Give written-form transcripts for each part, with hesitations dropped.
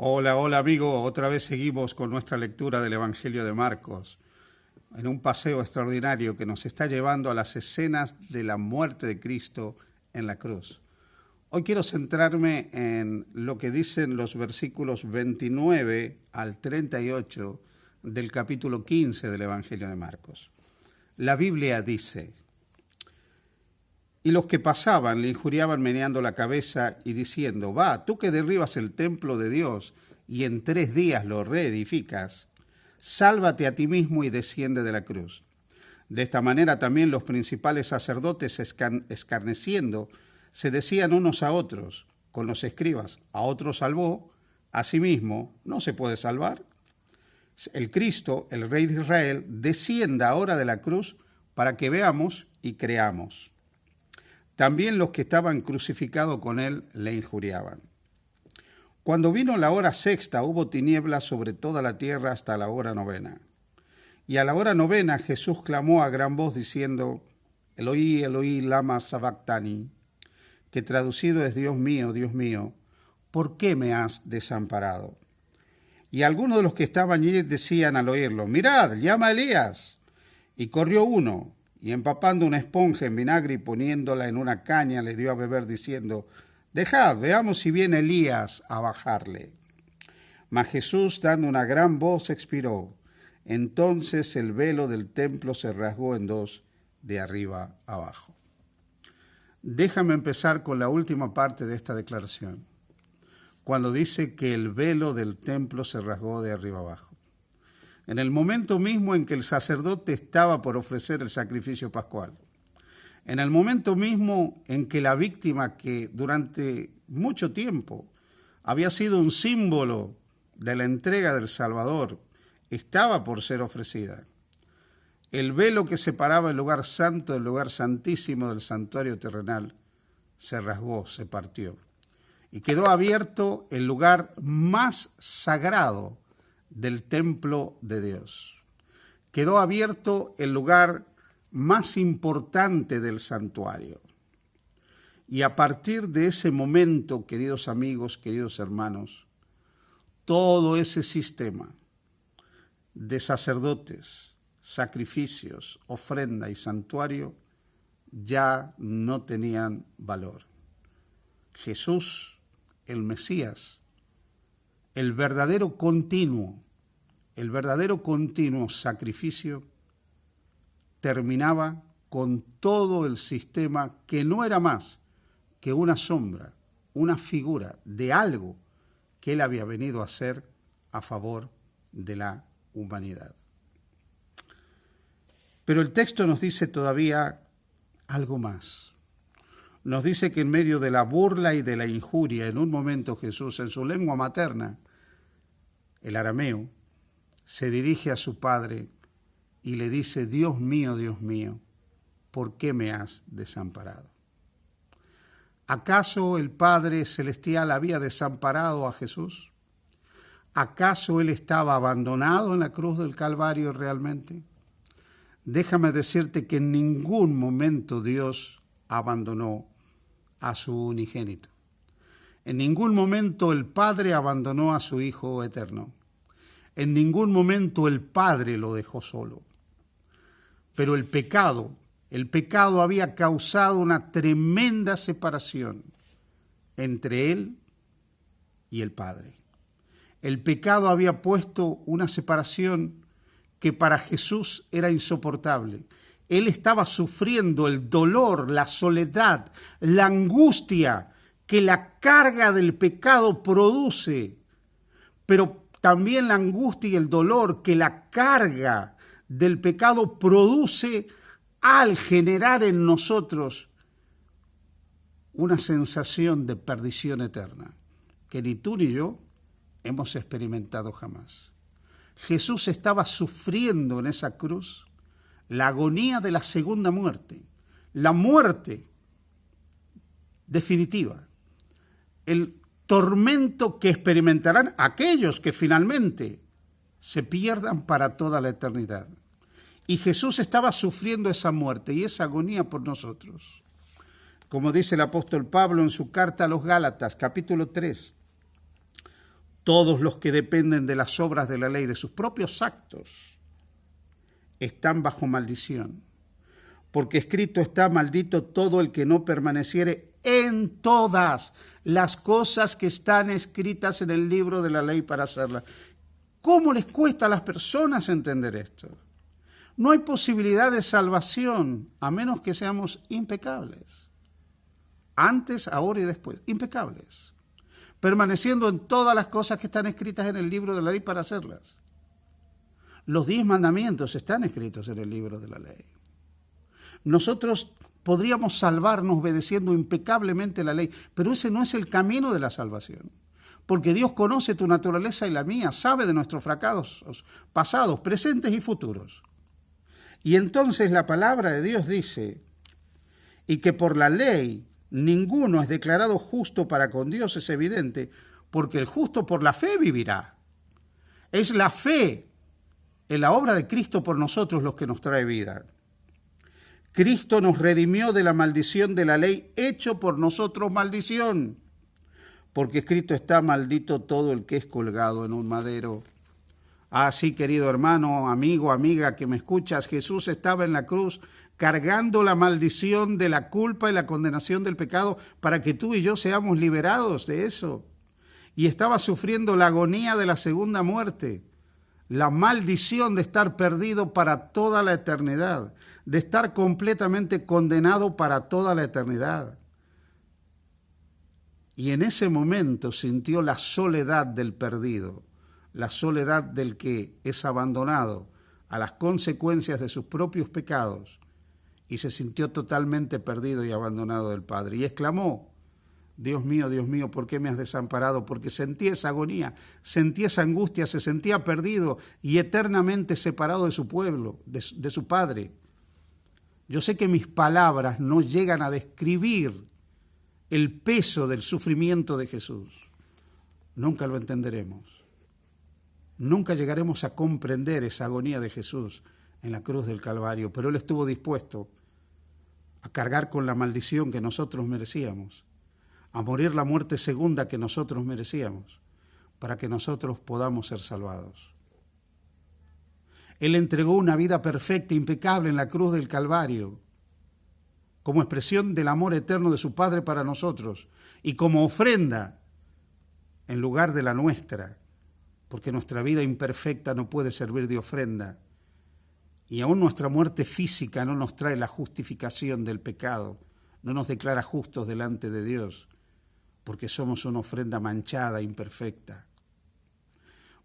Hola, hola amigo, otra vez seguimos con nuestra lectura del Evangelio de Marcos, en un paseo extraordinario que nos está llevando a las escenas de la muerte de Cristo en la cruz. Hoy quiero centrarme en lo que dicen los versículos 29 al 38 del capítulo 15 del Evangelio de Marcos. La Biblia dice: y los que pasaban le injuriaban meneando la cabeza y diciendo: va, tú que derribas el templo de Dios y en 3 días lo reedificas, sálvate a ti mismo y desciende de la cruz. De esta manera también los principales sacerdotes, escarneciendo, se decían unos a otros con los escribas: a otro salvó, a sí mismo no se puede salvar. El Cristo, el Rey de Israel, descienda ahora de la cruz para que veamos y creamos. También los que estaban crucificados con él le injuriaban. Cuando vino la hora sexta, hubo tinieblas sobre toda la tierra hasta la hora 9. Y a la hora 9 Jesús clamó a gran voz diciendo: Eloí, Eloí, lama sabactani, que traducido es: Dios mío, ¿por qué me has desamparado? Y algunos de los que estaban allí decían al oírlo: mirad, llama a Elías. Y corrió uno, y empapando una esponja en vinagre y poniéndola en una caña, le dio a beber, diciendo: dejad, veamos si viene Elías a bajarle. Mas Jesús, dando una gran voz, expiró. Entonces el velo del templo se rasgó en 2, de arriba abajo. Déjame empezar con la última parte de esta declaración, cuando dice que el velo del templo se rasgó de arriba abajo. En el momento mismo en que el sacerdote estaba por ofrecer el sacrificio pascual, en el momento mismo en que la víctima, que durante mucho tiempo había sido un símbolo de la entrega del Salvador, estaba por ser ofrecida, el velo que separaba el lugar santo del lugar santísimo del santuario terrenal se rasgó, se partió, y quedó abierto el lugar más sagrado del templo de Dios. Quedó abierto el lugar más importante del santuario. Y a partir de ese momento, queridos amigos, queridos hermanos, todo ese sistema de sacerdotes, sacrificios, ofrenda y santuario ya no tenían valor. Jesús, el Mesías, el verdadero continuo sacrificio, terminaba con todo el sistema que no era más que una sombra, una figura de algo que él había venido a hacer a favor de la humanidad. Pero el texto nos dice todavía algo más. Nos dice que en medio de la burla y de la injuria, en un momento Jesús, en su lengua materna, el arameo, se dirige a su padre y le dice: Dios mío, ¿por qué me has desamparado? ¿Acaso el Padre Celestial había desamparado a Jesús? ¿Acaso él estaba abandonado en la cruz del Calvario realmente? Déjame decirte que en ningún momento Dios abandonó a su unigénito. En ningún momento el Padre abandonó a su Hijo eterno. En ningún momento el Padre lo dejó solo. Pero el pecado había causado una tremenda separación entre él y el Padre. El pecado había puesto una separación que para Jesús era insoportable. Él estaba sufriendo el dolor, la soledad, la angustia que la carga del pecado produce, pero también la angustia y el dolor que la carga del pecado produce al generar en nosotros una sensación de perdición eterna que ni tú ni yo hemos experimentado jamás. Jesús estaba sufriendo en esa cruz la agonía de la segunda muerte, la muerte definitiva, el tormento que experimentarán aquellos que finalmente se pierdan para toda la eternidad. Y Jesús estaba sufriendo esa muerte y esa agonía por nosotros. Como dice el apóstol Pablo en su carta a los Gálatas, capítulo 3, Todos los que dependen de las obras de la ley, de sus propios actos, están bajo maldición. Porque escrito está: maldito todo el que no permaneciere en todas las cosas que están escritas en el libro de la ley para hacerlas. ¿Cómo les cuesta a las personas entender esto? No hay posibilidad de salvación a menos que seamos impecables. Antes, ahora y después. Impecables. Permaneciendo en todas las cosas que están escritas en el libro de la ley para hacerlas. Los 10 mandamientos están escritos en el libro de la ley. Nosotros podríamos salvarnos obedeciendo impecablemente la ley, pero ese no es el camino de la salvación. Porque Dios conoce tu naturaleza y la mía, sabe de nuestros fracasos pasados, presentes y futuros. Y entonces la palabra de Dios dice, y que por la ley ninguno es declarado justo para con Dios, es evidente, porque el justo por la fe vivirá. Es la fe en la obra de Cristo por nosotros los que nos trae vida. Cristo nos redimió de la maldición de la ley, hecho por nosotros maldición, porque escrito está: maldito todo el que es colgado en un madero. Ah, sí, querido hermano, amigo, amiga que me escuchas, Jesús estaba en la cruz cargando la maldición de la culpa y la condenación del pecado para que tú y yo seamos liberados de eso. Y estaba sufriendo la agonía de la segunda muerte, la maldición de estar perdido para toda la eternidad, de estar completamente condenado para toda la eternidad. Y en ese momento sintió la soledad del perdido, la soledad del que es abandonado a las consecuencias de sus propios pecados, y se sintió totalmente perdido y abandonado del Padre. Y exclamó: Dios mío, ¿por qué me has desamparado? Porque sentía esa agonía, sentía esa angustia, se sentía perdido y eternamente separado de su pueblo, de su Padre. Yo sé que mis palabras no llegan a describir el peso del sufrimiento de Jesús. Nunca lo entenderemos. Nunca llegaremos a comprender esa agonía de Jesús en la cruz del Calvario, pero Él estuvo dispuesto a cargar con la maldición que nosotros merecíamos, a morir la muerte segunda que nosotros merecíamos, para que nosotros podamos ser salvados. Él entregó una vida perfecta, impecable en la cruz del Calvario, como expresión del amor eterno de su Padre para nosotros y como ofrenda en lugar de la nuestra, porque nuestra vida imperfecta no puede servir de ofrenda. Y aún nuestra muerte física no nos trae la justificación del pecado, no nos declara justos delante de Dios, porque somos una ofrenda manchada, imperfecta.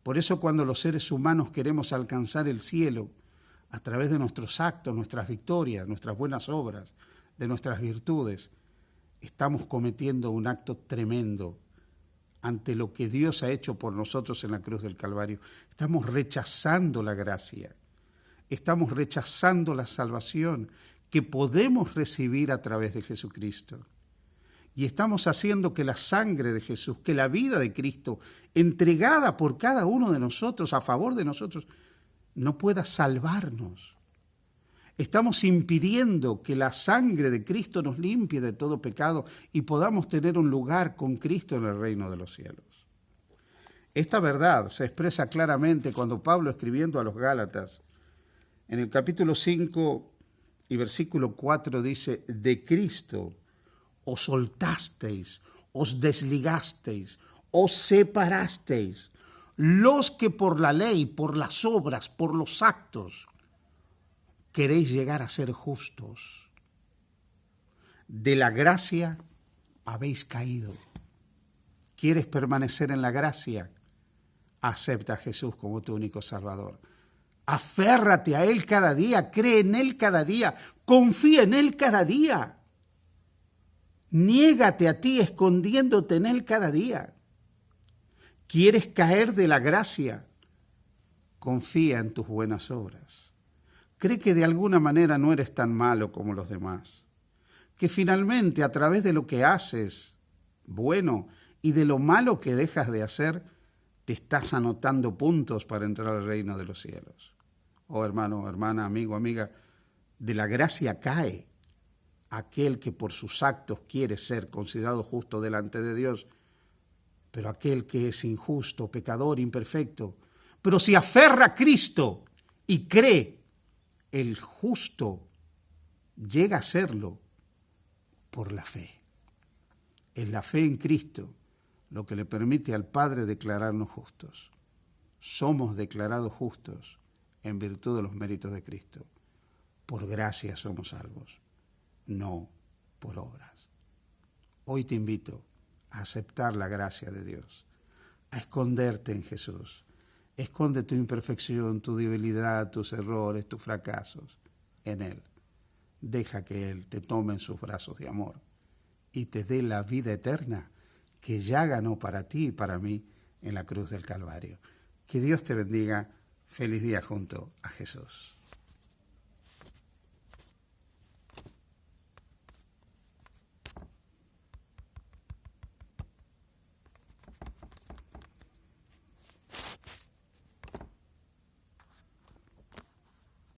Por eso cuando los seres humanos queremos alcanzar el cielo a través de nuestros actos, nuestras victorias, nuestras buenas obras, de nuestras virtudes, estamos cometiendo un acto tremendo ante lo que Dios ha hecho por nosotros en la cruz del Calvario. Estamos rechazando la gracia, estamos rechazando la salvación que podemos recibir a través de Jesucristo. Y estamos haciendo que la sangre de Jesús, que la vida de Cristo, entregada por cada uno de nosotros, a favor de nosotros, no pueda salvarnos. Estamos impidiendo que la sangre de Cristo nos limpie de todo pecado y podamos tener un lugar con Cristo en el reino de los cielos. Esta verdad se expresa claramente cuando Pablo, escribiendo a los Gálatas, en el capítulo 5 y versículo 4 dice: de Cristo os soltasteis, os desligasteis, os separasteis, los que por la ley, por las obras, por los actos, queréis llegar a ser justos. De la gracia habéis caído. ¿Quieres permanecer en la gracia? Acepta a Jesús como tu único Salvador. Aférrate a Él cada día, cree en Él cada día, confía en Él cada día. Niégate a ti escondiéndote en Él cada día. ¿Quieres caer de la gracia? Confía en tus buenas obras. Cree que de alguna manera no eres tan malo como los demás. Que finalmente a través de lo que haces bueno y de lo malo que dejas de hacer, te estás anotando puntos para entrar al reino de los cielos. Oh hermano, hermana, amigo, amiga, de la gracia cae aquel que por sus actos quiere ser considerado justo delante de Dios, Pero aquel que es injusto, pecador, imperfecto, pero se aferra a Cristo y cree, el justo llega a serlo por la fe. Es la fe en Cristo lo que le permite al Padre declararnos justos. Somos declarados justos en virtud de los méritos de Cristo. Por gracia somos salvos, no por obras. Hoy te invito a aceptar la gracia de Dios, a esconderte en Jesús. Esconde tu imperfección, tu debilidad, tus errores, tus fracasos en Él. Deja que Él te tome en sus brazos de amor y te dé la vida eterna que ya ganó para ti y para mí en la cruz del Calvario. Que Dios te bendiga. Feliz día junto a Jesús.